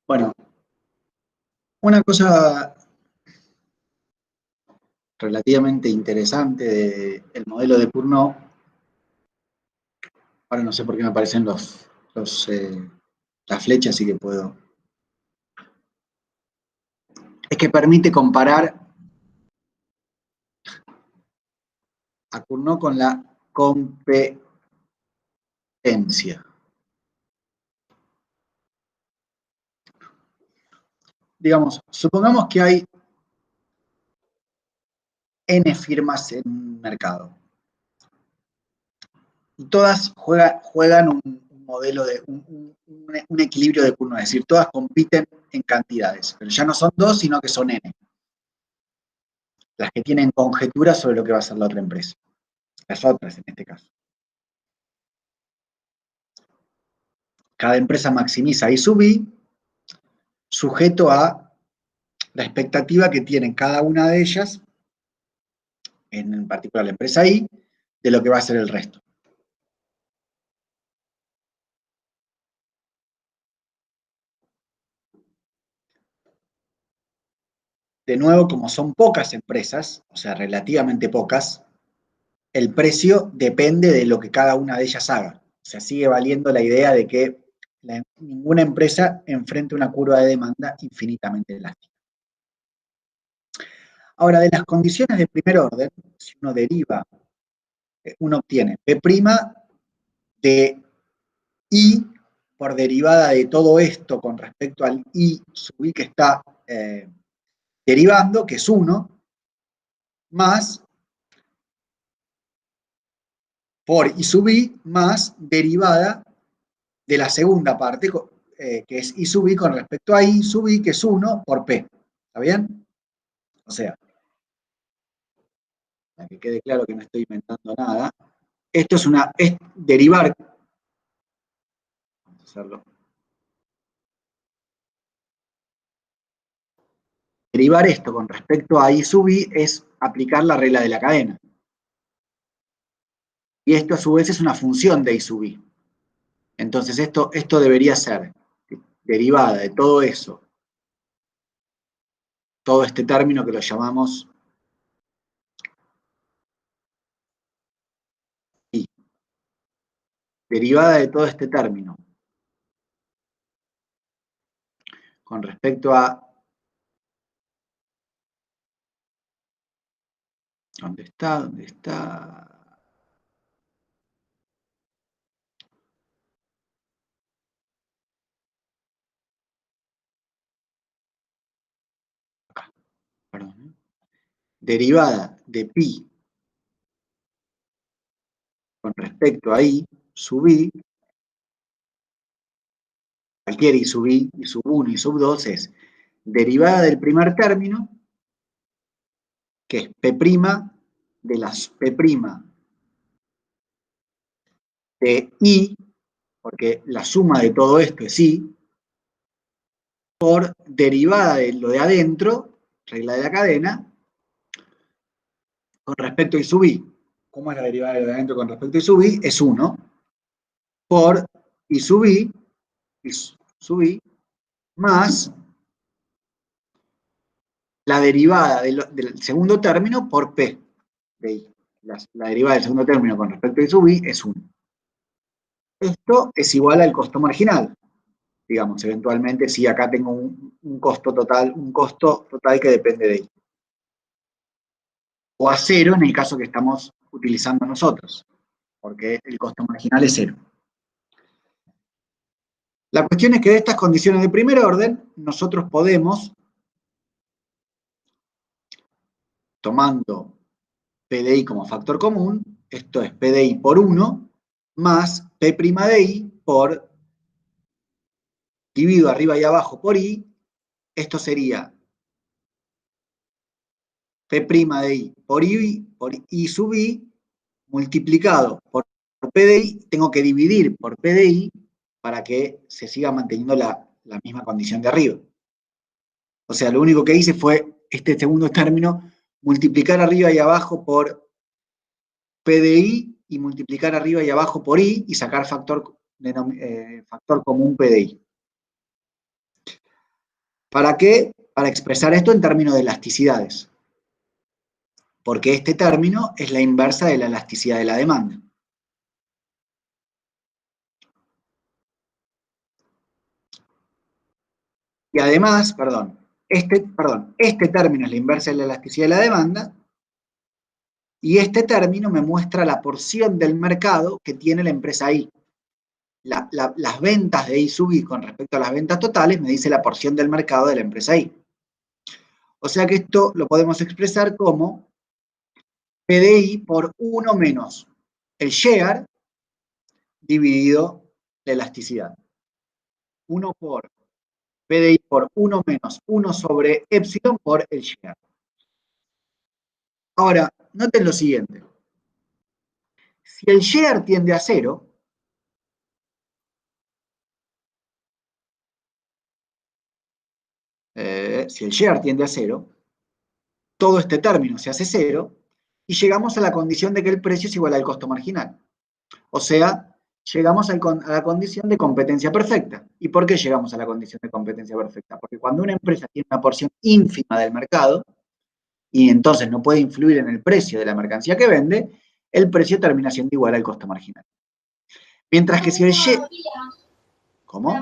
Bueno, una cosa relativamente interesante del modelo de Cournot, ahora no sé por qué me aparecen las flechas, así que puedo, es que permite comparar a Cournot con la competencia. Digamos, supongamos que hay N firmas en un mercado y todas juegan un modelo de un equilibrio de Cournot, es decir, todas compiten en cantidades, pero ya no son dos, sino que son N, las que tienen conjeturas sobre lo que va a ser la otra empresa, las otras en este caso. Cada empresa maximiza I sub I sujeto a la expectativa que tienen cada una de ellas, en particular la empresa I, de lo que va a ser el resto. De nuevo, como son pocas empresas, o sea, relativamente pocas, el precio depende de lo que cada una de ellas haga. O sea, sigue valiendo la idea de que ninguna empresa enfrenta una curva de demanda infinitamente elástica. Ahora, de las condiciones de primer orden, si uno deriva, uno obtiene P' de I por derivada de todo esto con respecto al I sub I que está derivando, que es 1, más por I sub I más derivada de la segunda parte, que es I sub I con respecto a I sub I, que es 1 por P. ¿Está bien? O sea, para que quede claro que no estoy inventando nada, esto es derivar, vamos a hacerlo. Derivar esto con respecto a I sub I es aplicar la regla de la cadena. Y esto a su vez es una función de I sub I. Entonces esto debería ser derivada de todo eso, todo este término que lo llamamos I. Derivada de todo este término con respecto a... ¿Dónde está? ¿Dónde está? Acá, perdón. Derivada de pi con respecto a I sub I, cualquier I sub I, I sub 1, I sub 2 es derivada del primer término, que es P' de las P' de I, porque la suma de todo esto es I, por derivada de lo de adentro, regla de la cadena, con respecto a I sub I. ¿Cómo es la derivada de lo de adentro con respecto a I sub I? Es 1 por I sub I más la derivada del segundo término por P de I. La derivada del segundo término con respecto a I sub I es 1. Esto es igual al costo marginal. Digamos, eventualmente, si acá tengo un costo total que depende de I. O a 0 en el caso que estamos utilizando nosotros, porque el costo marginal es 0. La cuestión es que de estas condiciones de primer orden, nosotros podemos, tomando P de I como factor común, esto es P de I por 1, más P' de I por, dividido arriba y abajo por I, esto sería P' de I por I sub I, multiplicado por P de I, tengo que dividir por P de I para que se siga manteniendo la misma condición de arriba. O sea, lo único que hice fue este segundo término, multiplicar arriba y abajo por P de I y multiplicar arriba y abajo por I y sacar factor común P de I. ¿Para qué? Para expresar esto en términos de elasticidades. Porque este término es la inversa de la elasticidad de la demanda. Y además, este término es la inversa de la elasticidad de la demanda, y este término me muestra la porción del mercado que tiene la empresa I. Las ventas de I sub I con respecto a las ventas totales me dice la porción del mercado de la empresa I. O sea que esto lo podemos expresar como PDI por 1 menos el share dividido la elasticidad. 1 por PDI por 1 menos 1 sobre epsilon por el share. Ahora, noten lo siguiente. Si el share tiende a 0, si el share tiende a 0, todo este término se hace 0 y llegamos a la condición de que el precio es igual al costo marginal. O sea, llegamos a la condición de competencia perfecta. ¿Y por qué llegamos a la condición de competencia perfecta? Porque cuando una empresa tiene una porción ínfima del mercado y entonces no puede influir en el precio de la mercancía que vende, el precio termina siendo igual al costo marginal. Mientras que si el share... ¿Cómo?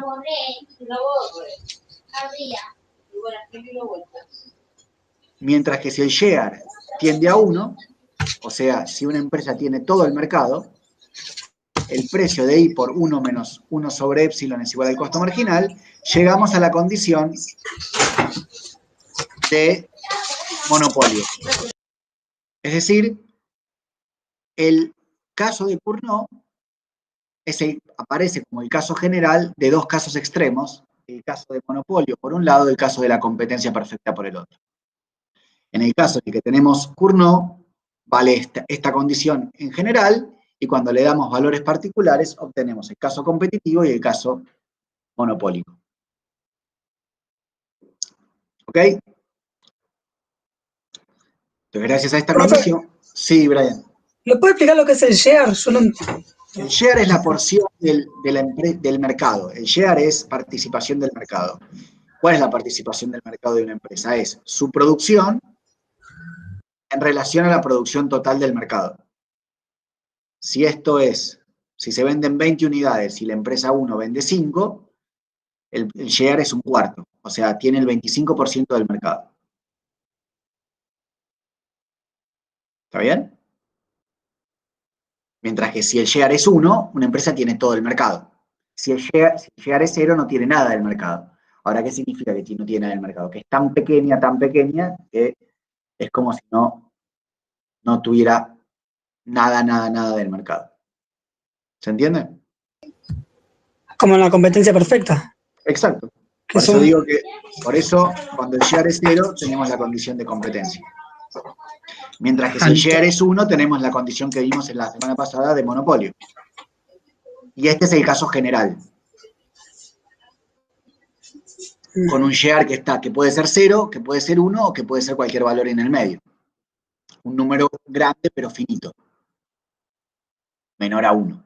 Mientras que si el share tiende a 1, o sea, si una empresa tiene todo el mercado, el precio de I por 1 menos 1 sobre epsilon es igual al costo marginal, llegamos a la condición de monopolio. Es decir, el caso de Cournot aparece como el caso general de dos casos extremos, el caso de monopolio por un lado y el caso de la competencia perfecta por el otro. En el caso en el que tenemos Cournot, vale esta condición en general, y cuando le damos valores particulares, obtenemos el caso competitivo y el caso monopólico. ¿Ok? Entonces, gracias a esta condición... Sí, Brian. ¿Me puede explicar lo que es el share? Yo no... El share es la porción del mercado. El share es participación del mercado. ¿Cuál es la participación del mercado de una empresa? Es su producción en relación a la producción total del mercado. Si se venden 20 unidades y la empresa 1 vende 5, el share es un cuarto. O sea, tiene el 25% del mercado. ¿Está bien? Mientras que si el share es 1, una empresa tiene todo el mercado. Si el share es 0, no tiene nada del mercado. Ahora, ¿qué significa que no tiene nada del mercado? Que es tan pequeña, que es como si no tuviera nada del mercado. ¿Se entiende? Como en la competencia perfecta. Exacto. Por eso digo que, cuando el share es 0, tenemos la condición de competencia. Mientras que si el share es 1, tenemos la condición que vimos en la semana pasada de monopolio. Y este es el caso general. Con un share que puede ser 0, que puede ser 1 o que puede ser cualquier valor en el medio. Un número grande pero finito. Menor a 1.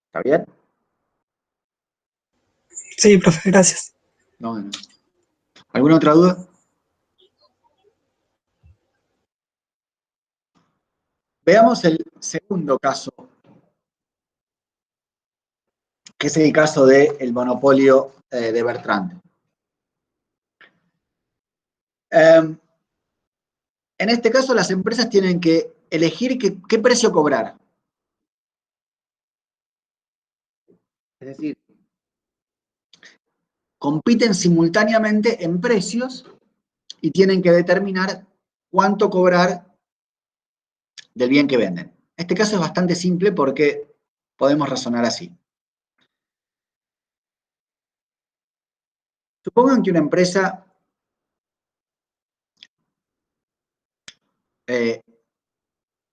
¿Está bien? Sí, profe, gracias. No. ¿Alguna otra duda? Veamos el segundo caso, que es el caso del monopolio de Bertrand. En este caso, las empresas tienen que elegir qué precio cobrar. Es decir, compiten simultáneamente en precios y tienen que determinar cuánto cobrar del bien que venden. Este caso es bastante simple porque podemos razonar así. Supongan que una empresa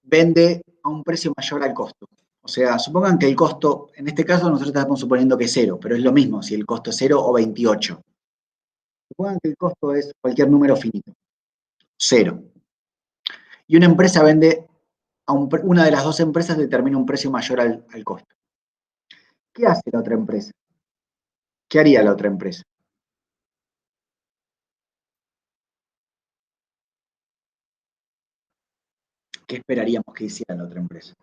vende a un precio mayor al costo. O sea, supongan que el costo, en este caso nosotros estamos suponiendo que es 0, pero es lo mismo si el costo es 0 o 28. Supongan que el costo es cualquier número finito, 0. Y una empresa vende, una de las dos empresas determina un precio mayor al costo. ¿Qué hace la otra empresa? ¿Qué haría la otra empresa? ¿qué esperaríamos que hiciera la otra empresa?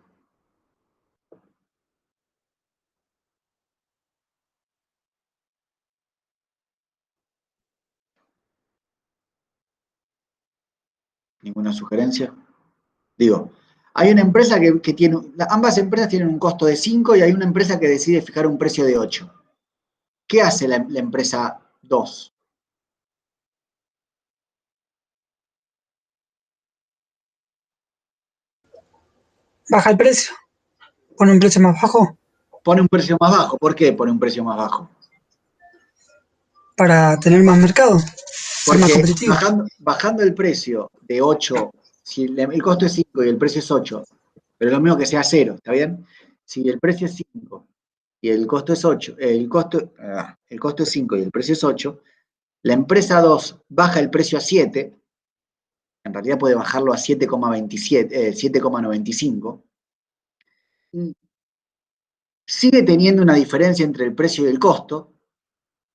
¿Ninguna sugerencia? Digo, hay una empresa que tiene, ambas empresas tienen un costo de 5 y hay una empresa que decide fijar un precio de 8. ¿Qué hace la empresa 2? Baja el precio, pone un precio más bajo Pone un precio más bajo. ¿Por qué pone un precio más bajo? para tener más mercado, ser más Porque competitivo. bajando el precio de 8, si el costo es 5 y el precio es 8, pero lo mismo que sea 0, ¿está bien? Si el precio es 5 y el costo es 8, el costo es 5 y el precio es 8, la empresa 2 baja el precio a 7, en realidad puede bajarlo a 7,27, 7,95, y sigue teniendo una diferencia entre el precio y el costo,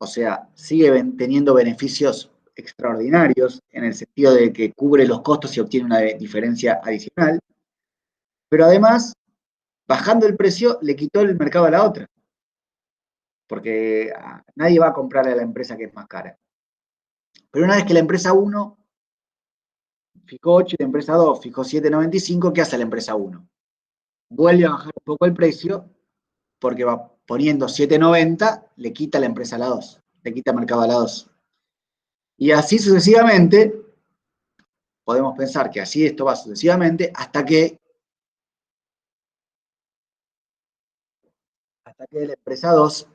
o sea, sigue teniendo beneficios extraordinarios en el sentido de que cubre los costos y obtiene una diferencia adicional, pero además, bajando el precio, le quitó el mercado a la otra, porque nadie va a comprarle a la empresa que es más cara. Pero una vez que la empresa 1 fijó 8 y la empresa 2 fijó 7,95, ¿qué hace la empresa 1? Vuelve a bajar un poco el precio porque va poniendo 7,90, le quita la empresa a la 2, le quita mercado a la 2. Y así sucesivamente, podemos pensar que así esto va sucesivamente hasta que la empresa 2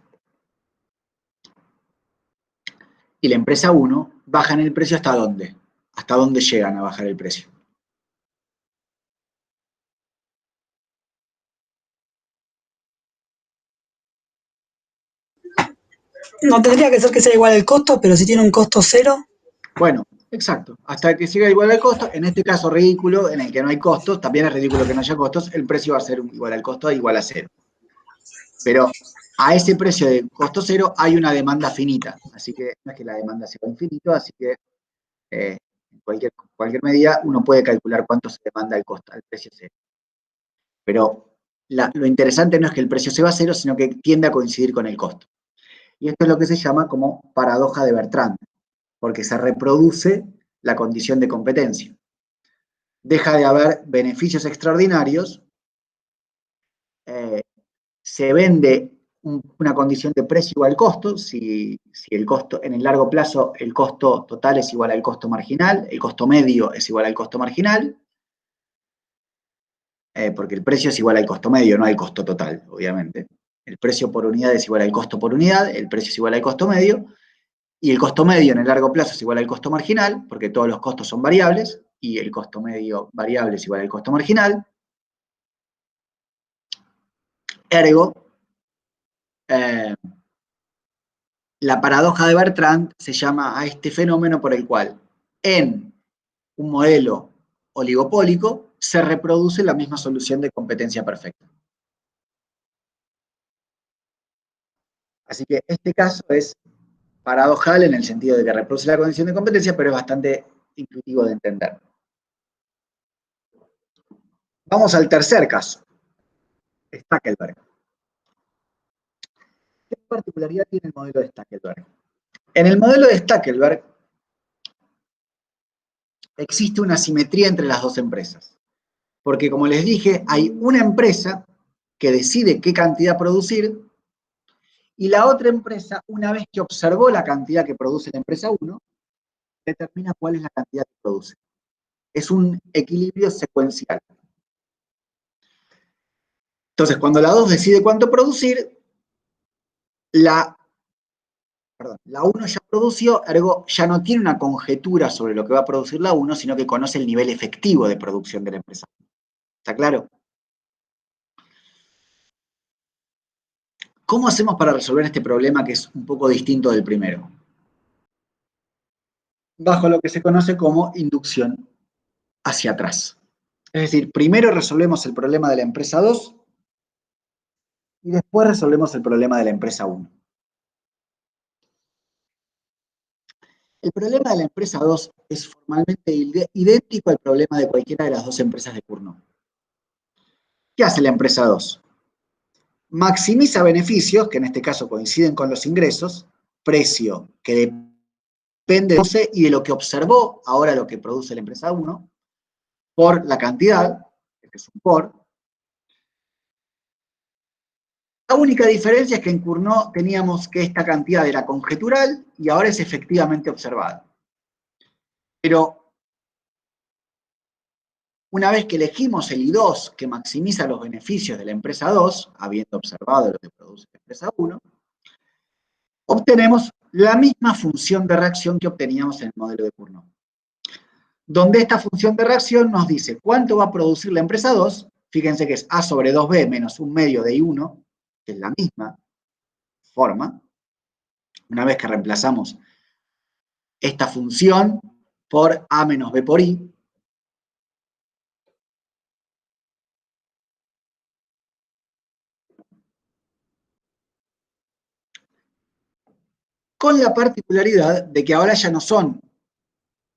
y la empresa 1 bajan el precio ¿hasta dónde? ¿Hasta dónde llegan a bajar el precio? No tendría que ser que sea igual el costo, pero si tiene un costo cero, Bueno, exacto. Hasta que siga igual al costo, en este caso ridículo, en el que no hay costos, también es ridículo que no haya costos, el precio va a ser igual al costo, igual a 0. Pero a ese precio de costo 0 hay una demanda finita, así que no es que la demanda sea infinito, así que en cualquier medida uno puede calcular cuánto se demanda al precio 0. Pero lo interesante no es que el precio se va a 0, sino que tiende a coincidir con el costo. Y esto es lo que se llama como paradoja de Bertrand, porque se reproduce la condición de competencia. Deja de haber beneficios extraordinarios, se vende una condición de precio igual al costo, si el costo en el largo plazo el costo total es igual al costo marginal, el costo medio es igual al costo marginal, porque el precio es igual al costo medio, no al costo total, obviamente. El precio por unidad es igual al costo por unidad, el precio es igual al costo medio, y el costo medio en el largo plazo es igual al costo marginal, porque todos los costos son variables, y el costo medio variable es igual al costo marginal. Ergo, eh, la paradoja de Bertrand se llama a este fenómeno por el cual en un modelo oligopólico se reproduce la misma solución de competencia perfecta. Así que este caso es paradojal en el sentido de que reproduce la condición de competencia, pero es bastante intuitivo de entender. Vamos al tercer caso, Stackelberg. ¿Qué particularidad tiene el modelo de Stackelberg? En el modelo de Stackelberg existe una simetría entre las dos empresas, porque como les dije, hay una empresa que decide qué cantidad producir y la otra empresa, una vez que observó la cantidad que produce la empresa 1, determina cuál es la cantidad que produce. Es un equilibrio secuencial. Entonces, cuando la 2 decide cuánto producir, la 1 ya produció, ergo ya no tiene una conjetura sobre lo que va a producir la 1, sino que conoce el nivel efectivo de producción de la empresa. ¿Está claro? ¿Cómo hacemos para resolver este problema que es un poco distinto del primero? Bajo lo que se conoce como inducción hacia atrás. Es decir, primero resolvemos el problema de la empresa 2 y después resolvemos el problema de la empresa 1. El problema de la empresa 2 es formalmente idéntico al problema de cualquiera de las dos empresas de Cournot. ¿Qué hace la empresa 2? Maximiza beneficios, que en este caso coinciden con los ingresos, precio que depende de y de lo que observó, ahora lo que produce la empresa 1, por la cantidad, que es un por. La única diferencia es que en Cournot teníamos que esta cantidad era conjetural y ahora es efectivamente observada. Pero una vez que elegimos el I2 que maximiza los beneficios de la empresa 2, habiendo observado lo que produce la empresa 1, obtenemos la misma función de reacción que obteníamos en el modelo de Cournot. Donde esta función de reacción nos dice cuánto va a producir la empresa 2, fíjense que es A sobre 2B menos un medio de I1, que es la misma forma. Una vez que reemplazamos esta función por A menos B por I, con la particularidad de que ahora ya no son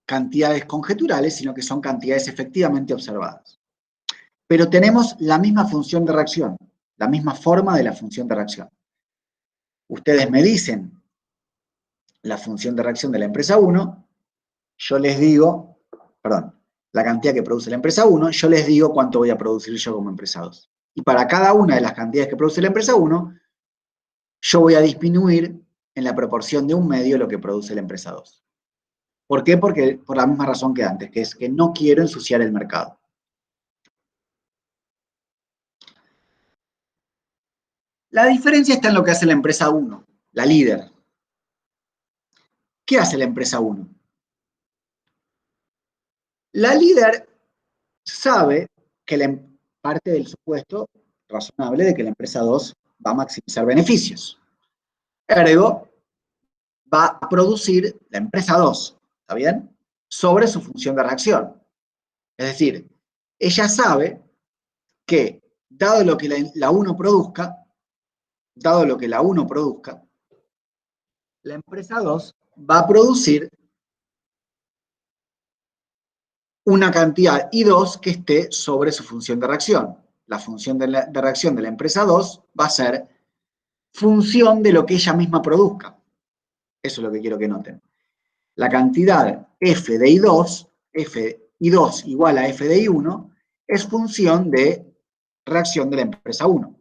cantidades conjeturales, sino que son cantidades efectivamente observadas. Pero tenemos la misma función de reacción, la misma forma de la función de reacción. Ustedes me dicen la función de reacción de la empresa 1, yo les digo, perdón, la cantidad que produce la empresa 1, yo les digo cuánto voy a producir yo como empresa 2. Y para cada una de las cantidades que produce la empresa 1, yo voy a disminuir en la proporción de un medio lo que produce la empresa 2. ¿Por qué? Porque por la misma razón que antes, que es que no quiero ensuciar el mercado. La diferencia está en lo que hace la empresa 1, la líder. ¿Qué hace la empresa 1? La líder sabe que parte del supuesto razonable de que la empresa 2 va a maximizar beneficios. Ergo, va a producir la empresa 2, ¿está bien? Sobre su función de reacción. Es decir, ella sabe que, dado lo que la 1 produzca, la empresa 2 va a producir una cantidad I2 que esté sobre su función de reacción. La función de reacción de la empresa 2 va a ser función de lo que ella misma produzca. Eso es lo que quiero que noten. La cantidad F de I2, F I2 igual a F de I1, es función de reacción de la empresa 1.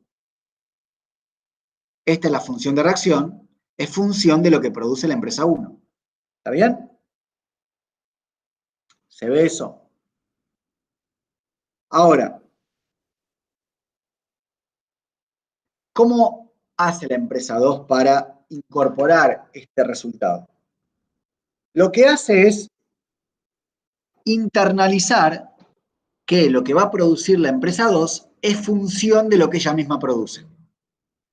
Esta es la función de reacción, es función de lo que produce la empresa 1. ¿Está bien? ¿Se ve eso? Ahora, ¿cómo hace la empresa 2 para incorporar este resultado? Lo que hace es internalizar que lo que va a producir la empresa 2 es función de lo que ella misma produce.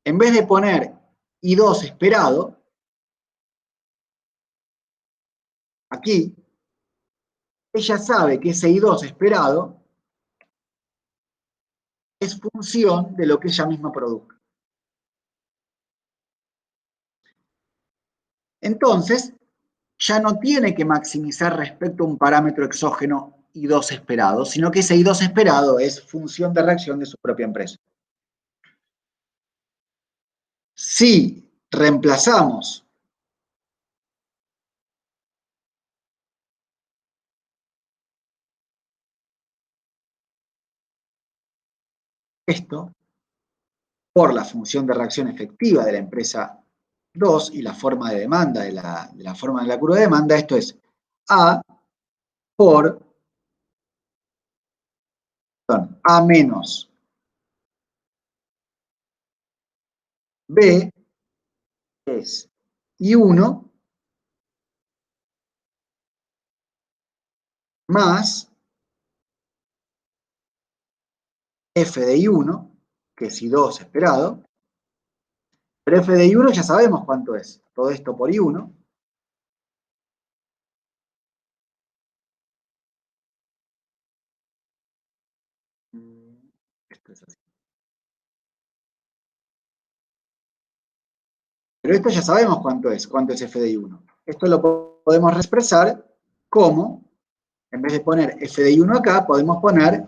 En vez de poner I2 esperado, aquí, ella sabe que ese I2 esperado es función de lo que ella misma produzca. Entonces, ya no tiene que maximizar respecto a un parámetro exógeno I2 esperado, sino que ese I2 esperado es función de reacción de su propia empresa. Si reemplazamos esto por la función de reacción efectiva de la empresa 2 y la forma de demanda de la forma de la curva de demanda, esto es A por A menos B es I1 más F de I1, que es I2 esperado, pero F de I1 ya sabemos cuánto es. Todo esto por I1. Esto es así. Pero esto ya sabemos cuánto es F de I1. Esto lo podemos expresar como, en vez de poner f de I1 acá, podemos poner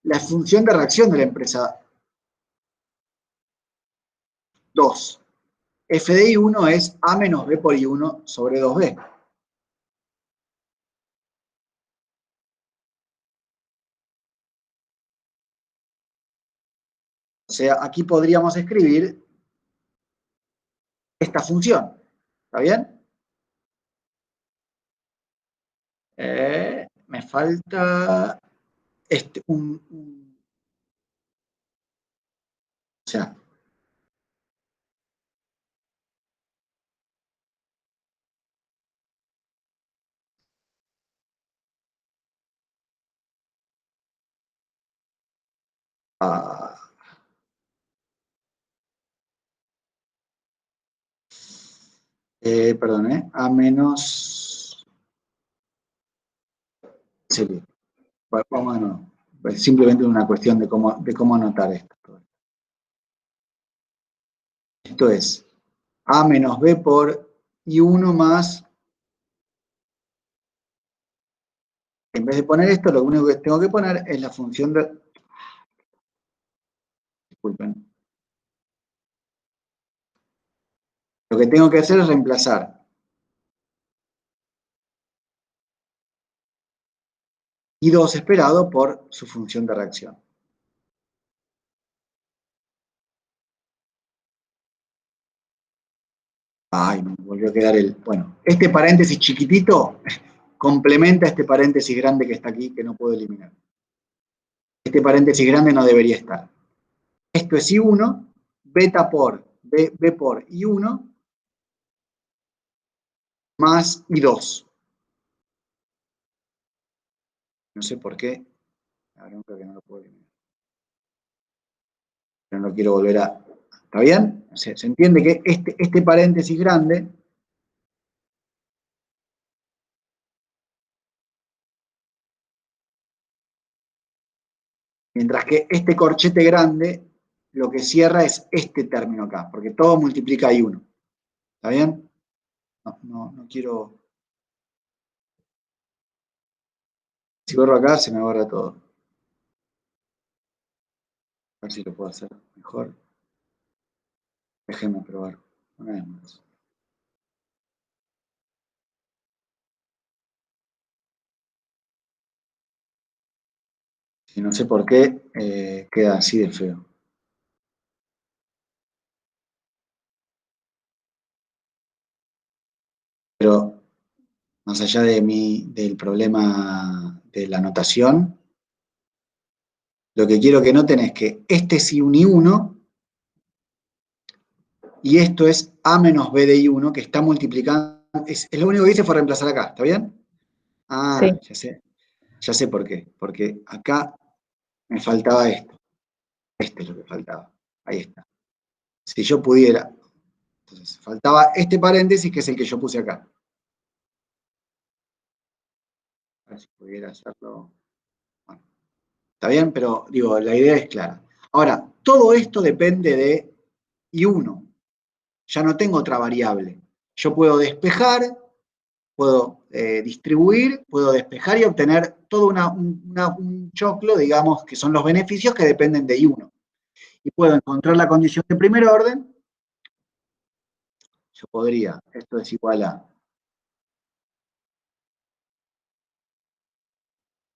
la función de reacción de la empresa 2. F de I1 es A menos B por I1 sobre 2B. O sea, aquí podríamos escribir esta función. ¿Está bien? Me falta o sea, perdón, A menos... Sí, vamos de nuevo. Es simplemente una cuestión de cómo anotar esto. Esto es A menos B por I1 más... En vez de poner esto, lo único que tengo que poner es la función de... Disculpen. Lo que tengo que hacer es reemplazar I2 esperado por su función de reacción. Ay, me volvió a quedar el... Bueno, este paréntesis chiquitito complementa este paréntesis grande que está aquí, que no puedo eliminar. Este paréntesis grande no debería estar. Esto es I1, beta por B por I1 más I2. No sé por qué. Ahora creo que no lo puedo eliminar. Pero no quiero volver a... ¿Está bien? Se entiende que este paréntesis grande... Mientras que este corchete grande lo que cierra es este término acá, porque todo multiplica I1. ¿Está bien? No quiero... Si borro acá, se me borra todo. A ver si lo puedo hacer mejor. Déjenme probar una vez más. Y no sé por qué queda así de feo. Pero más allá del problema de la notación, lo que quiero que noten es que este es I1 y 1 y esto es A menos B de I1 que está multiplicando. Es lo único que hice fue reemplazar acá, ¿está bien? Ah, Sí. ya sé por qué. Porque acá me faltaba esto. Este es lo que faltaba. Ahí está. Si yo pudiera. Entonces, faltaba este paréntesis que es el que yo puse acá. A ver si pudiera hacerlo. Bueno, está bien, pero digo, la idea es clara. Ahora, todo esto depende de I1. Ya no tengo otra variable. Yo puedo despejar, puedo distribuir, puedo despejar y obtener todo un choclo, digamos, que son los beneficios que dependen de I1. Y puedo encontrar la condición de primer orden. Yo podría, esto es igual a,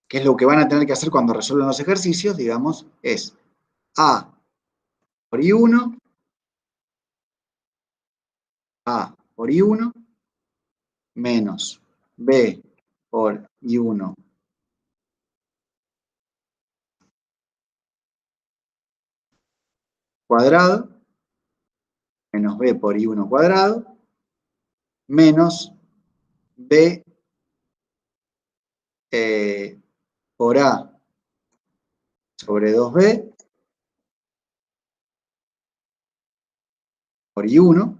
que es lo que van a tener que hacer cuando resuelvan los ejercicios, digamos, es A por I1, A por I1, menos B por I1 cuadrado, menos B por I1 cuadrado, menos B por A sobre 2B por I1,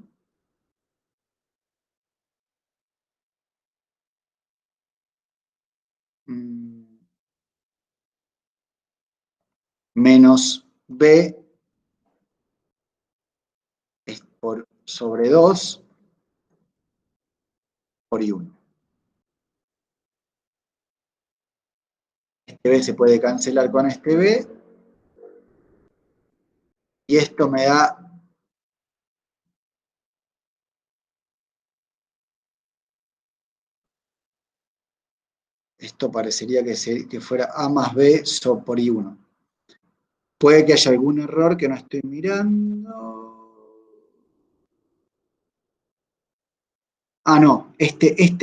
menos B es por sobre 2 por I1. Este B se puede cancelar con este B. Y esto me da esto parecería que fuera A más B por I1. Puede que haya algún error que no estoy mirando. Ah, no,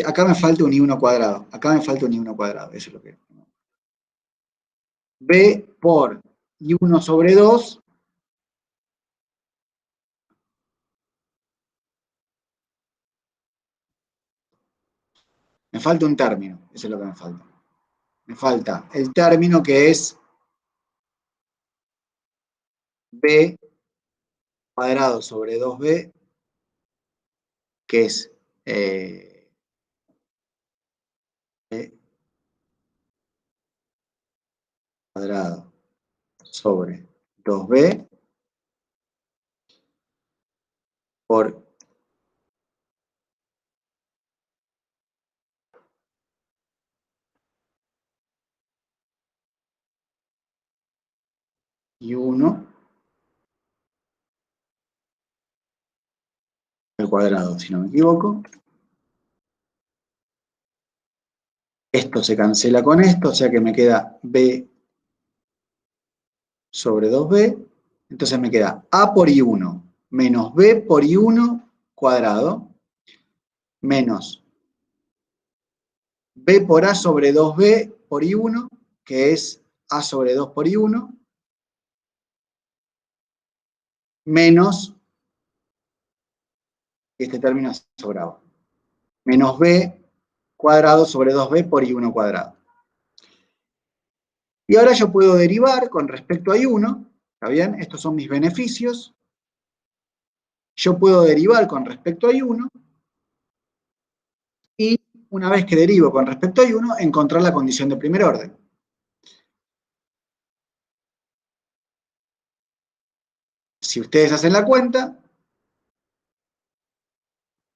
acá me falta un I1 cuadrado. Acá me falta un I1 cuadrado, eso es lo que. B por I1 sobre 2. Me falta un término, eso es lo que me falta. Me falta el término que es B cuadrado sobre 2B, que es B cuadrado sobre 2B por I1 al cuadrado, si no me equivoco. Esto se cancela con esto, o sea que me queda B sobre 2B. Entonces me queda A por I1 menos B por I1 cuadrado menos B por A sobre 2B por I1, que es A sobre 2 por I1, menos, este término sobraba, menos B cuadrado sobre 2B por I1 cuadrado. Y ahora yo puedo derivar con respecto a I1, ¿está bien? Estos son mis beneficios. Yo puedo derivar con respecto a I1 y una vez que derivo con respecto a I1, encontrar la condición de primer orden. Si ustedes hacen la cuenta,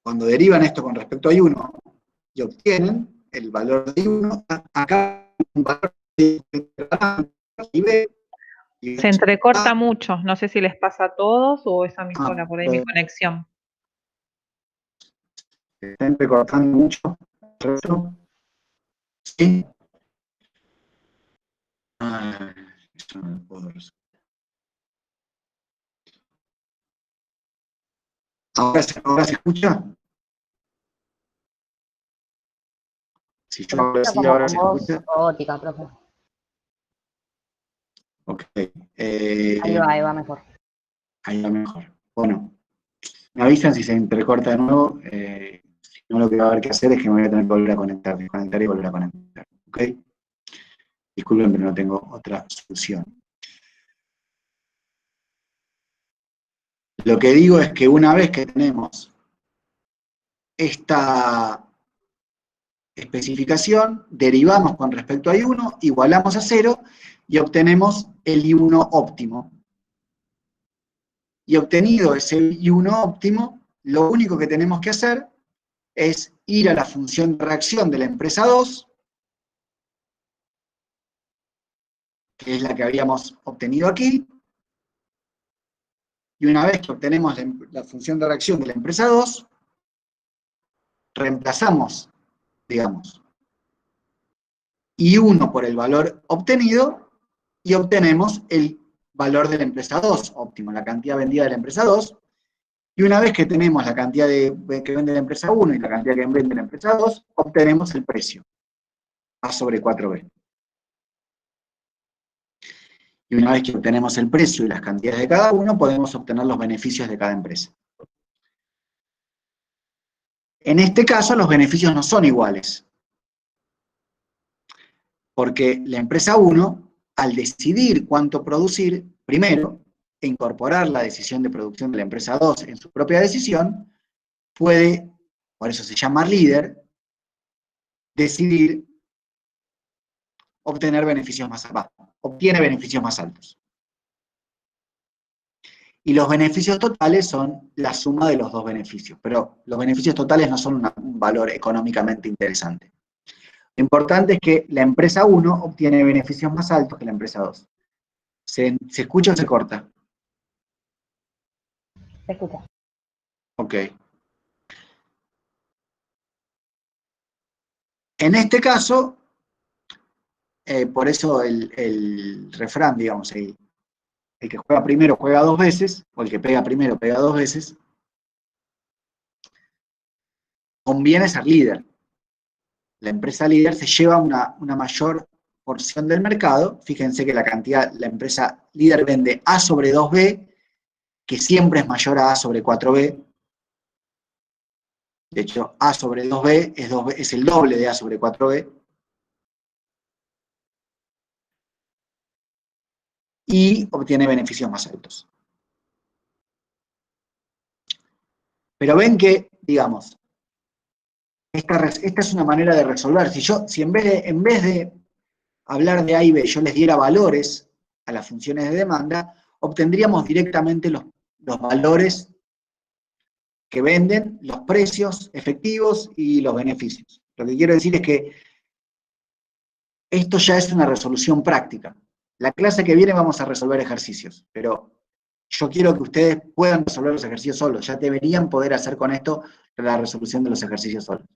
cuando derivan esto con respecto a I1 y obtienen el valor de I1, acá un valor de I Se entrecorta mucho, no sé si les pasa a todos o es a mí sola, por ahí mi conexión. Se está entrecortando mucho. ¿Sí? Eso no lo puedo resolver. ¿Ahora se escucha? Si yo hablo así, ahora se escucha. Robótica, profe. Ok. Ahí va mejor. Ahí va mejor. Bueno, me avisan si se entrecorta de nuevo. Si no, lo que va a haber que hacer es que me voy a tener que volver a conectar, desconectar y volver a conectar. ¿Ok? Disculpen, pero no tengo otra solución. Lo que digo es que una vez que tenemos esta especificación, derivamos con respecto a I1, igualamos a 0 y obtenemos el I1 óptimo. Y obtenido ese I1 óptimo, lo único que tenemos que hacer es ir a la función de reacción de la empresa 2, que es la que habíamos obtenido aquí, y una vez que obtenemos la función de reacción de la empresa 2, reemplazamos, digamos, I1 por el valor obtenido y obtenemos el valor de la empresa 2 óptimo, la cantidad vendida de la empresa 2, y una vez que tenemos la cantidad que vende la empresa 1 y la cantidad que vende la empresa 2, obtenemos el precio, A sobre 4B. Y una vez que obtenemos el precio y las cantidades de cada uno, podemos obtener los beneficios de cada empresa. En este caso, los beneficios no son iguales. Porque la empresa 1, al decidir cuánto producir, primero, e incorporar la decisión de producción de la empresa 2 en su propia decisión, puede, por eso se llama líder, decidir obtener beneficios más altos, obtiene beneficios más altos. Y los beneficios totales son la suma de los dos beneficios, pero los beneficios totales no son un valor económicamente interesante. Lo importante es que la empresa 1 obtiene beneficios más altos que la empresa 2. ¿Se escucha o se corta? Se escucha. Ok. En este caso, por eso el refrán, digamos, el que juega primero juega 2 veces, o el que pega primero pega 2 veces, conviene ser líder. La empresa líder se lleva una mayor porción del mercado. Fíjense que la empresa líder vende A sobre 2B, que siempre es mayor a A sobre 4B. De hecho, A sobre 2B es el doble de A sobre 4B. Y obtiene beneficios más altos. Pero ven que, digamos, esta es una manera de resolver. Si en vez de hablar de A y B, yo les diera valores a las funciones de demanda, obtendríamos directamente los valores que venden, los precios efectivos y los beneficios. Lo que quiero decir es que esto ya es una resolución práctica. La clase que viene vamos a resolver ejercicios, pero yo quiero que ustedes puedan resolver los ejercicios solos. Ya deberían poder hacer con esto la resolución de los ejercicios solos.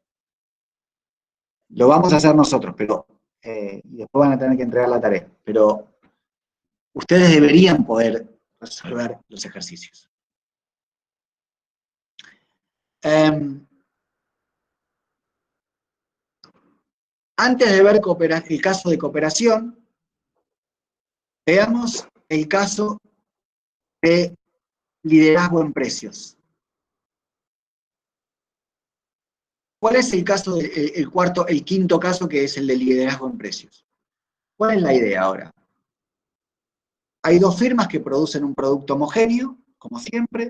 Lo vamos a hacer nosotros, pero y después van a tener que entregar la tarea. Pero ustedes deberían poder resolver los ejercicios. Antes de ver el caso de cooperación, veamos el caso de liderazgo en precios. ¿Cuál es el caso, el quinto caso, que es el de liderazgo en precios? ¿Cuál es la idea ahora? Hay dos firmas que producen un producto homogéneo, como siempre.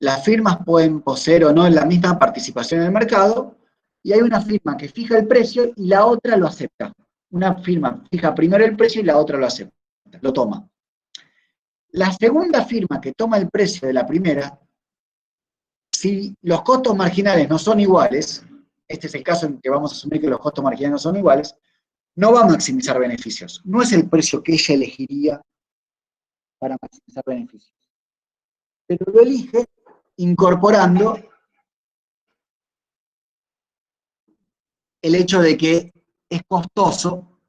Las firmas pueden poseer o no la misma participación en el mercado, y hay una firma que fija el precio y la otra lo acepta. Una firma fija primero el precio y la otra lo acepta, lo toma. La segunda firma que toma el precio de la primera, si los costos marginales no son iguales, este es el caso en que vamos a asumir que los costos marginales no son iguales, no va a maximizar beneficios. No es el precio que ella elegiría para maximizar beneficios. Pero lo elige incorporando el hecho de que es costoso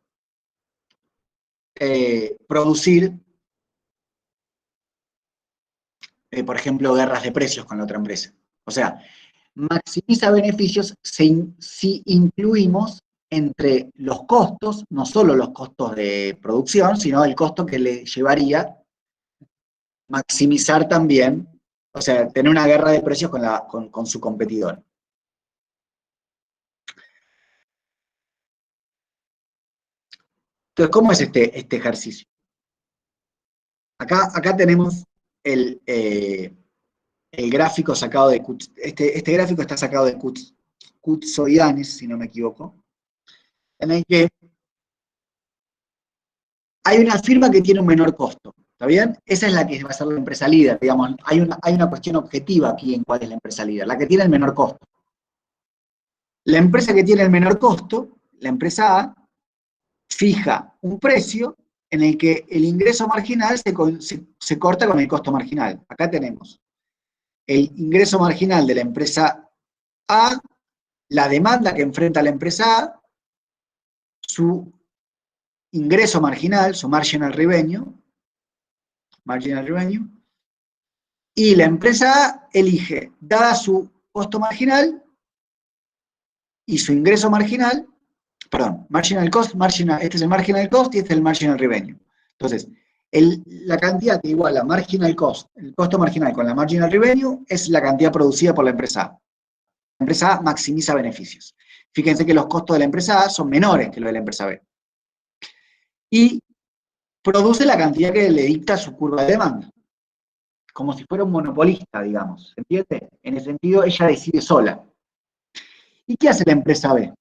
producir, por ejemplo, guerras de precios con la otra empresa. O sea, maximiza beneficios si incluimos entre los costos, no solo los costos de producción, sino el costo que le llevaría maximizar también, o sea, tener una guerra de precios con su competidor. Entonces, ¿cómo es este ejercicio? Acá tenemos el gráfico sacado de este gráfico está sacado de Kutsoyanis, si no me equivoco, en el que hay una firma que tiene un menor costo, ¿está bien? Esa es la que va a ser la empresa líder, digamos, hay una cuestión objetiva aquí en cuál es la empresa líder, la que tiene el menor costo. La empresa que tiene el menor costo, la empresa A, fija un precio en el que el ingreso marginal se corta con el costo marginal. Acá tenemos el ingreso marginal de la empresa A, la demanda que enfrenta la empresa A, su ingreso marginal, su marginal revenue, y la empresa A elige, dada su costo marginal y su ingreso marginal, perdón, marginal cost, este es el marginal cost y este es el marginal revenue. Entonces, la cantidad que iguala marginal cost, el costo marginal con la marginal revenue, es la cantidad producida por la empresa A. La empresa A maximiza beneficios. Fíjense que los costos de la empresa A son menores que los de la empresa B. Y produce la cantidad que le dicta su curva de demanda. Como si fuera un monopolista, digamos. ¿Se entiende? En ese sentido, ella decide sola. ¿Y qué hace la empresa B?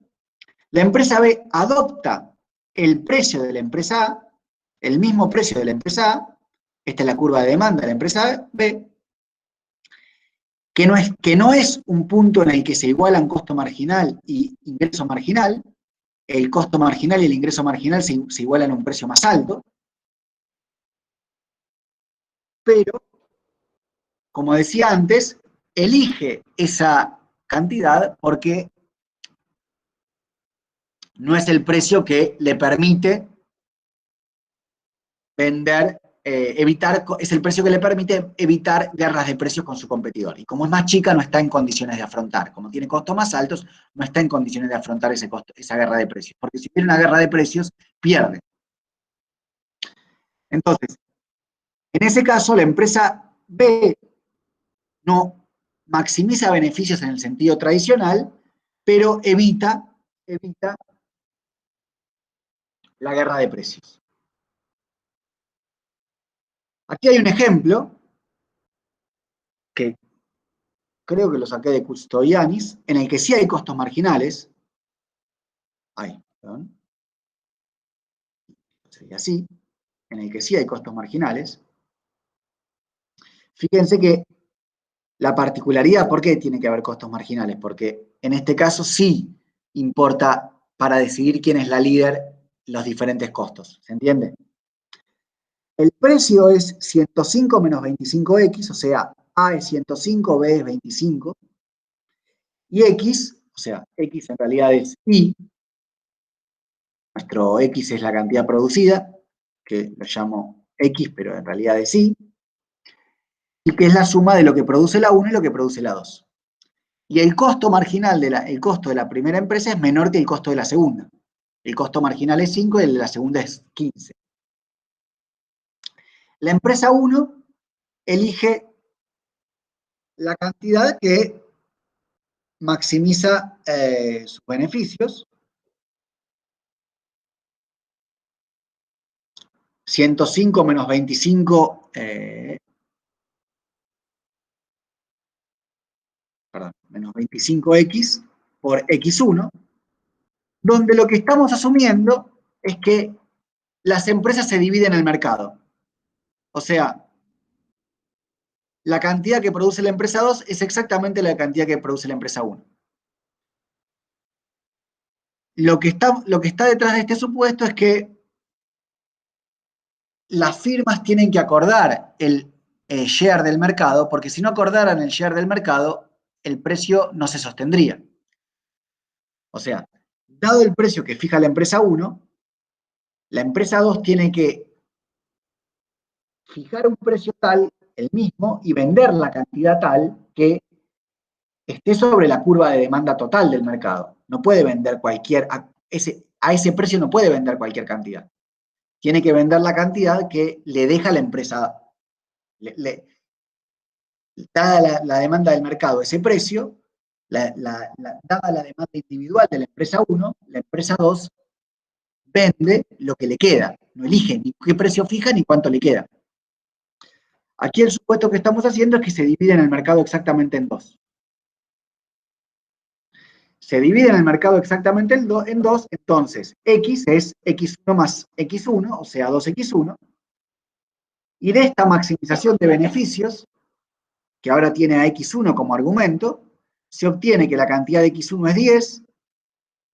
La empresa B adopta el precio de la empresa A, el mismo precio de la empresa A, esta es la curva de demanda de la empresa B, que no es un punto en el que se igualan costo marginal y ingreso marginal, el costo marginal y el ingreso marginal se igualan a un precio más alto, pero, como decía antes, elige esa cantidad porque no es el precio que le permite vender, es el precio que le permite evitar guerras de precios con su competidor. Y como es más chica, no está en condiciones de afrontar. Como tiene costos más altos, no está en condiciones de afrontar esa guerra de precios. Porque si tiene una guerra de precios, pierde. Entonces, en ese caso, la empresa B no maximiza beneficios en el sentido tradicional, pero evita la guerra de precios. Aquí hay un ejemplo que creo que lo saqué de Custoianis, en el que sí hay costos marginales. Perdón. Sería así, en el que sí hay costos marginales. Fíjense que la particularidad, ¿por qué tiene que haber costos marginales? Porque en este caso sí importa para decidir quién es la líder los diferentes costos. ¿Se entiende? El precio es 105 menos 25x, o sea, A es 105, B es 25, y X, o sea, X en realidad es Y, nuestro X es la cantidad producida, que lo llamo X, pero en realidad es Y, y que es la suma de lo que produce la 1 y lo que produce la 2. Y el costo marginal, el costo de la primera empresa es menor que el costo de la segunda. El costo marginal es 5 y el de la segunda es 15. La empresa 1 elige la cantidad que maximiza sus beneficios. 105 menos 25, menos 25x por x1, donde lo que estamos asumiendo es que las empresas se dividen en el mercado. O sea, la cantidad que produce la empresa 2 es exactamente la cantidad que produce la empresa 1. Lo que está detrás de este supuesto es que las firmas tienen que acordar el share del mercado, porque si no acordaran el share del mercado, el precio no se sostendría. O sea, dado el precio que fija la empresa 1, la empresa 2 tiene que fijar un precio tal, el mismo, y vender la cantidad tal que esté sobre la curva de demanda total del mercado. No puede vender a ese precio no puede vender cualquier cantidad. Tiene que vender la cantidad que le deja la empresa, dada la demanda del mercado, ese precio, dada la demanda individual de la empresa 1, la empresa 2 vende lo que le queda, no elige ni qué precio fija ni cuánto le queda. Aquí el supuesto que estamos haciendo es que se divide en el mercado exactamente en dos. Se divide en el mercado exactamente en dos, entonces X es X1 más X1, o sea 2X1, y de esta maximización de beneficios, que ahora tiene a X1 como argumento, se obtiene que la cantidad de X1 es 10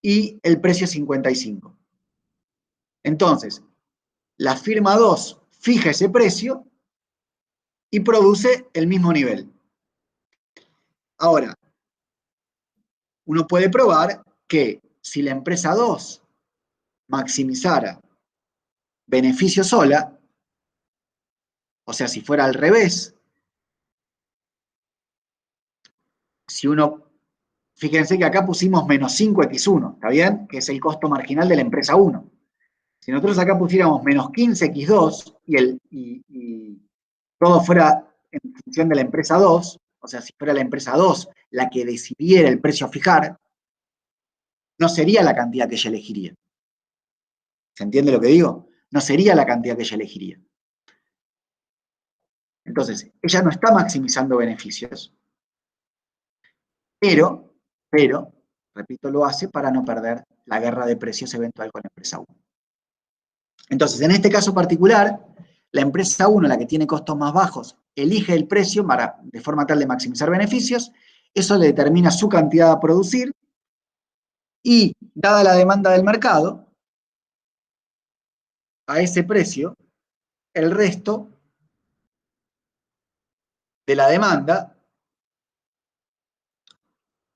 y el precio es 55. Entonces, la firma 2 fija ese precio y produce el mismo nivel. Ahora, uno puede probar que si la empresa 2 maximizara beneficio sola, o sea, si fuera al revés, si uno, fíjense que acá pusimos menos 5x1, ¿está bien? Que es el costo marginal de la empresa 1. Si nosotros acá pusiéramos menos 15x2 y todo fuera en función de la empresa 2, o sea, si fuera la empresa 2 la que decidiera el precio a fijar, no sería la cantidad que ella elegiría. ¿Se entiende lo que digo? No sería la cantidad que ella elegiría. Entonces, ella no está maximizando beneficios, pero, repito, lo hace para no perder la guerra de precios eventual con la empresa 1. Entonces, en este caso particular, la empresa 1, la que tiene costos más bajos, elige el precio de forma tal de maximizar beneficios, eso le determina su cantidad a producir, Y dada la demanda del mercado, a ese precio, el resto de la demanda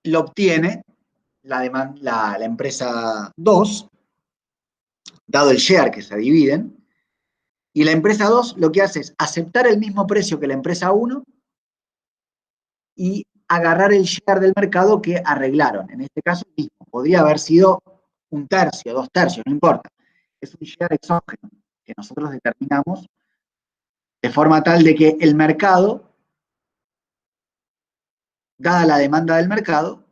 lo obtiene la empresa 2, dado el share que se dividen, y la empresa 2 lo que hace es aceptar el mismo precio que la empresa 1 y agarrar el share del mercado que arreglaron. En este caso mismo, podría haber sido 1/3, 2/3, no importa. Es un share exógeno que nosotros determinamos de forma tal de que el mercado, dada la demanda del mercado,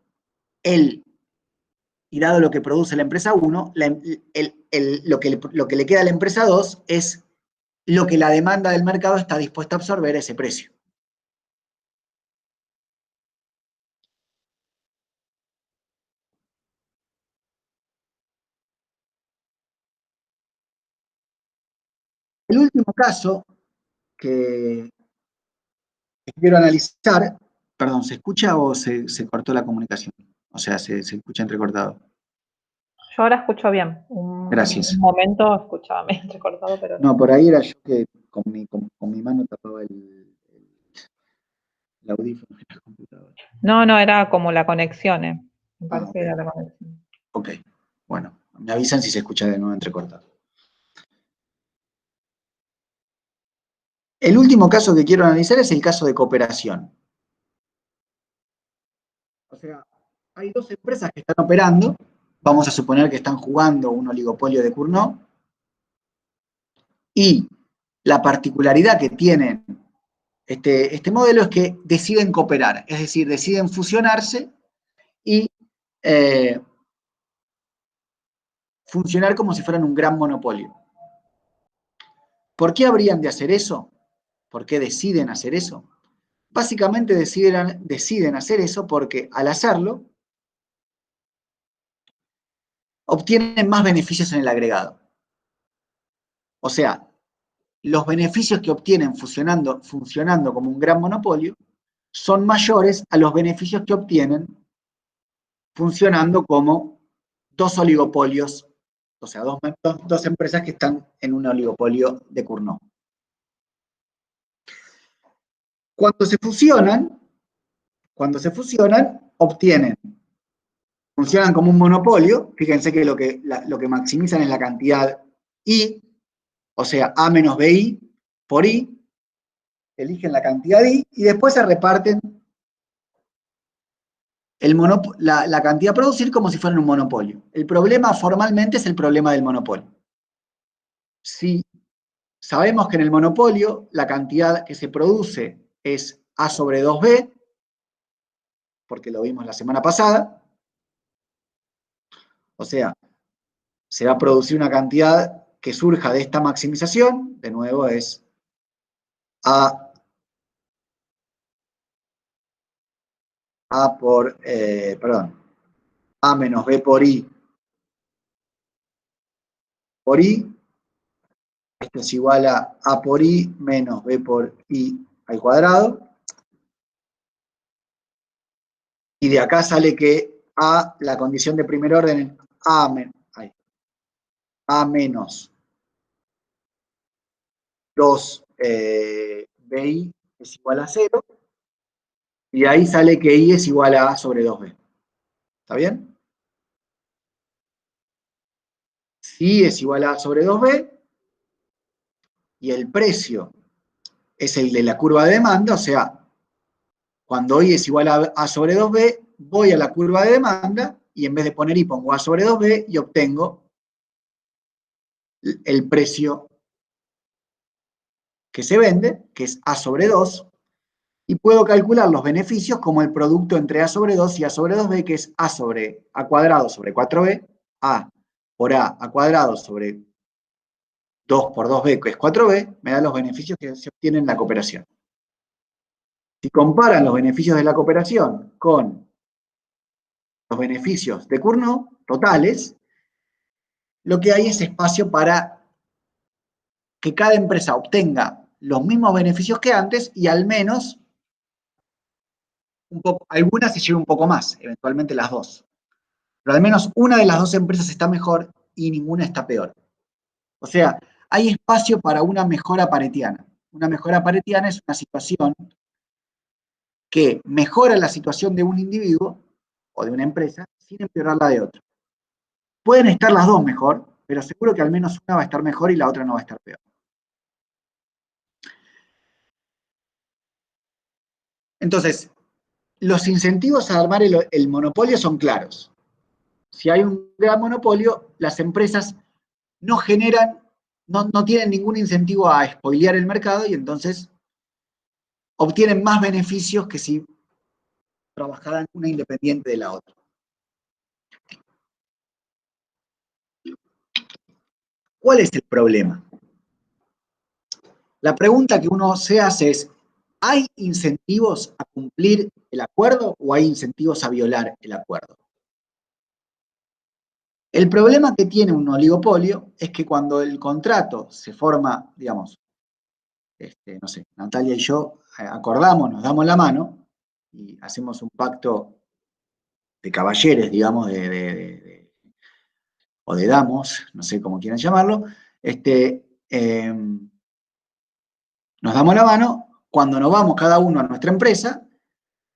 y dado lo que produce la empresa 1, lo que le queda a la empresa 2 es lo que la demanda del mercado está dispuesta a absorber ese precio. El último caso que quiero analizar, perdón, ¿se escucha o se cortó la comunicación? O sea, se escucha entrecortado. Yo ahora escucho bien. Gracias. Un momento escuchaba medio entrecortado, pero no. No, por ahí era yo que con mi mano tapaba el audífono de la computadora. No, era como la conexión, Me parece que Ok. era la conexión. Ok, bueno, me avisan si se escucha de nuevo entrecortado. El último caso que quiero analizar es el caso de cooperación. O sea, hay dos empresas que están operando, vamos a suponer que están jugando un oligopolio de Cournot, y la particularidad que tiene este modelo es que deciden cooperar, es decir, deciden fusionarse y funcionar como si fueran un gran monopolio. ¿Por qué habrían de hacer eso? ¿Por qué deciden hacer eso? Básicamente deciden hacer eso porque al hacerlo obtienen más beneficios en el agregado. O sea, los beneficios que obtienen funcionando como un gran monopolio son mayores a los beneficios que obtienen funcionando como dos oligopolios, o sea, dos empresas que están en un oligopolio de Cournot. Cuando se fusionan, funcionan como un monopolio. Fíjense que lo que maximizan es la cantidad I, o sea, A menos BI por I, eligen la cantidad I y después se reparten la cantidad a producir como si fueran un monopolio. El problema formalmente es el problema del monopolio. Si sabemos que en el monopolio la cantidad que se produce es A sobre 2B, porque lo vimos la semana pasada, o sea, se va a producir una cantidad que surja de esta maximización, de nuevo es A A menos B por I, esto es igual a A por I menos B por I al cuadrado, y de acá sale que la condición de primer orden es A menos 2 BI es igual a 0, y de ahí sale que I es igual a A sobre 2B. ¿Está bien? Si I es igual a A sobre 2B, y el precio es el de la curva de demanda, o sea, cuando I es igual a A sobre 2B, voy a la curva de demanda, y en vez de poner I pongo A sobre 2B, y obtengo el precio que se vende, que es A sobre 2, y puedo calcular los beneficios como el producto entre A sobre 2 y A sobre 2B, que es A sobre A cuadrado sobre 4B, A por A cuadrado sobre 2 por 2B, que es 4B, me da los beneficios que se obtienen en la cooperación. Si comparan los beneficios de la cooperación con los beneficios de Cournot totales, lo que hay es espacio para que cada empresa obtenga los mismos beneficios que antes y al menos algunas se lleven un poco más, eventualmente las dos. pero al menos una de las dos empresas está mejor y ninguna está peor. O sea, hay espacio para una mejora paretiana. Una mejora paretiana es una situación que mejora la situación de un individuo o de una empresa sin empeorar la de otro. Pueden estar las dos mejor, pero seguro que al menos una va a estar mejor y la otra no va a estar peor. Entonces, los incentivos a armar el monopolio son claros. Si hay un gran monopolio, las empresas no generan, no tienen ningún incentivo a spoilear el mercado y entonces obtienen más beneficios que si trabajaran una independiente de la otra. ¿Cuál es el problema? La pregunta que uno se hace es, ¿hay incentivos a cumplir el acuerdo o hay incentivos a violar el acuerdo? El problema que tiene un oligopolio es que cuando el contrato se forma, digamos, no sé, Natalia y yo acordamos, nos damos la mano y hacemos un pacto de caballeros, digamos, o de damos, no sé cómo quieran llamarlo, nos damos la mano, cuando nos vamos cada uno a nuestra empresa,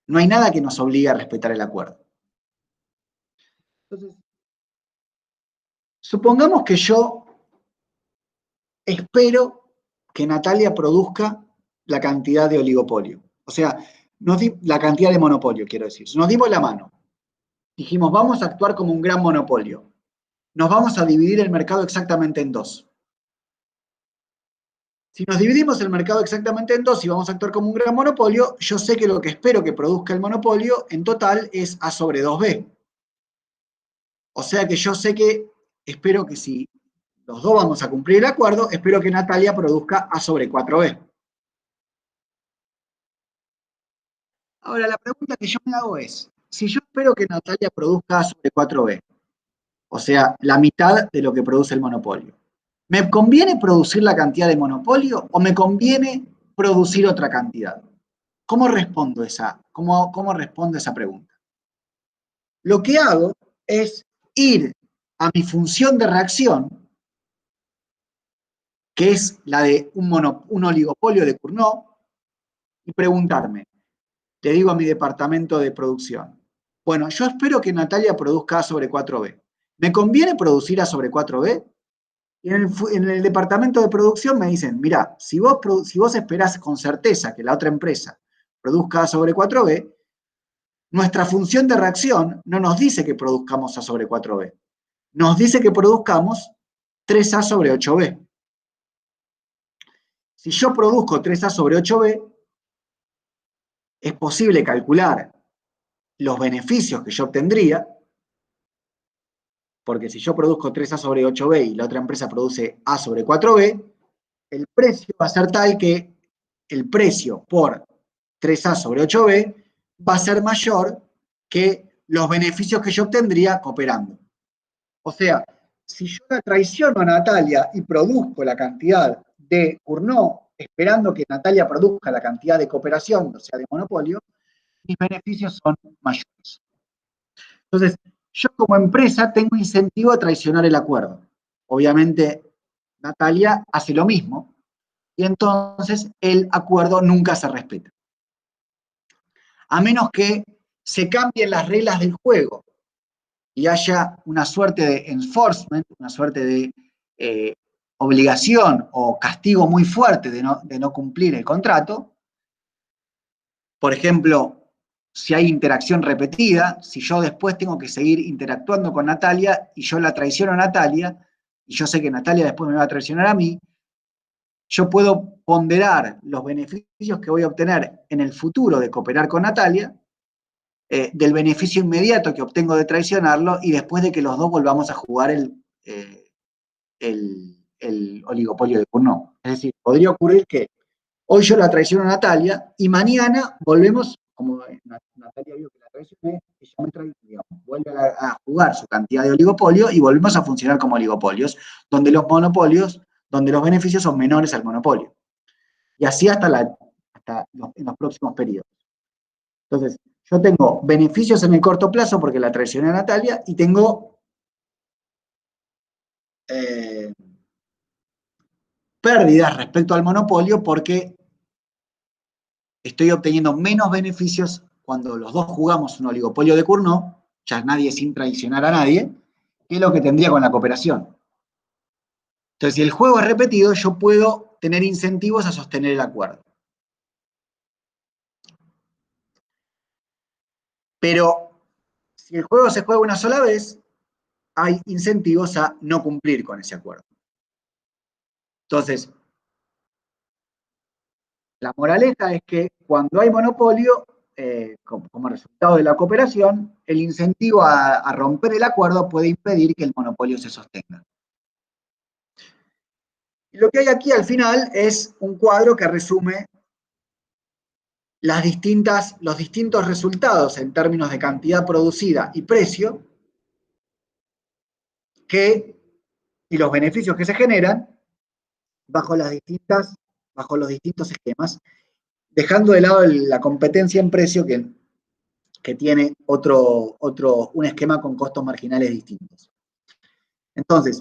no hay nada que nos obligue a respetar el acuerdo. Entonces, supongamos que yo espero que Natalia produzca la cantidad de oligopolio. O sea, la cantidad de monopolio, quiero decir. Nos dimos la mano. Dijimos, vamos a actuar como un gran monopolio. Nos vamos a dividir el mercado exactamente en dos. Si nos dividimos el mercado exactamente en dos y vamos a actuar como un gran monopolio, yo sé que lo que espero que produzca el monopolio en total es A sobre 2B. O sea que yo sé que espero que si los dos vamos a cumplir el acuerdo, espero que Natalia produzca A sobre 4B. Ahora, la pregunta que yo me hago es, si yo espero que Natalia produzca A sobre 4B, o sea, la mitad de lo que produce el monopolio, ¿me conviene producir la cantidad de monopolio o me conviene producir otra cantidad? ¿Cómo respondo cómo respondo esa pregunta? Lo que hago es ir a mi función de reacción, que es la de un oligopolio de Cournot, y preguntarme, le digo a mi departamento de producción, bueno, yo espero que Natalia produzca A sobre 4B. ¿Me conviene producir A sobre 4B? Y en el departamento de producción me dicen, mira, si vos esperás con certeza que la otra empresa produzca A sobre 4B, nuestra función de reacción no nos dice que produzcamos A sobre 4B. Nos dice que produzcamos 3A sobre 8B. Si yo produzco 3A sobre 8B, es posible calcular los beneficios que yo obtendría, porque si yo produzco 3A sobre 8B y la otra empresa produce A sobre 4B, el precio va a ser tal que el precio por 3A sobre 8B va a ser mayor que los beneficios que yo obtendría cooperando. O sea, si yo la traiciono a Natalia y produzco la cantidad de Cournot, esperando que Natalia produzca la cantidad de cooperación, o sea, de monopolio, mis beneficios son mayores. Entonces, yo como empresa tengo incentivo a traicionar el acuerdo. Obviamente, Natalia hace lo mismo y entonces el acuerdo nunca se respeta. A menos que se cambien las reglas del juego y haya una suerte de enforcement, una suerte de obligación o castigo muy fuerte de no cumplir el contrato. Por ejemplo, si hay interacción repetida, si yo después tengo que seguir interactuando con Natalia y yo la traiciono a Natalia, y yo sé que Natalia después me va a traicionar a mí, yo puedo ponderar los beneficios que voy a obtener en el futuro de cooperar con Natalia, del beneficio inmediato que obtengo de traicionarlo y después de que los dos volvamos a jugar el oligopolio de Cournot. Es decir, podría ocurrir que hoy yo la traiciono a Natalia y mañana volvemos, como Natalia vio que la traicioné, ella me traiciona, vuelve a jugar su cantidad de oligopolio y volvemos a funcionar como oligopolios, donde los monopolios, donde los beneficios son menores al monopolio. Y así hasta en los próximos periodos. Entonces, Yo tengo beneficios en el corto plazo porque la traicioné a Natalia y tengo pérdidas respecto al monopolio porque estoy obteniendo menos beneficios cuando los dos jugamos un oligopolio de Cournot, ya nadie sin traicionar a nadie, que lo que tendría con la cooperación. Entonces, si el juego es repetido, yo puedo tener incentivos a sostener el acuerdo. Pero si el juego se juega una sola vez, hay incentivos a no cumplir con ese acuerdo. Entonces, la moraleja es que cuando hay monopolio, como resultado de la cooperación, el incentivo a romper el acuerdo puede impedir que el monopolio se sostenga. Y lo que hay aquí al final es un cuadro que resume los distintos resultados en términos de cantidad producida y precio y los beneficios que se generan bajo los distintos esquemas, dejando de lado la competencia en precio que tiene un esquema con costos marginales distintos. Entonces,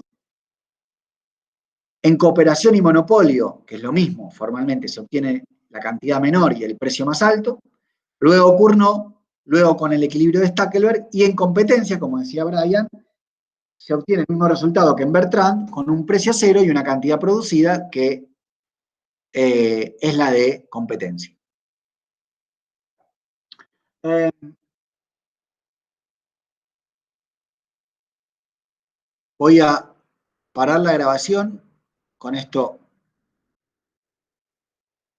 en cooperación y monopolio, que es lo mismo, formalmente se obtiene la cantidad menor y el precio más alto, luego Cournot, luego con el equilibrio de Stackelberg, y en competencia, como decía Brian, se obtiene el mismo resultado que en Bertrand, con un precio cero y una cantidad producida que es la de competencia. Voy a parar la grabación, con esto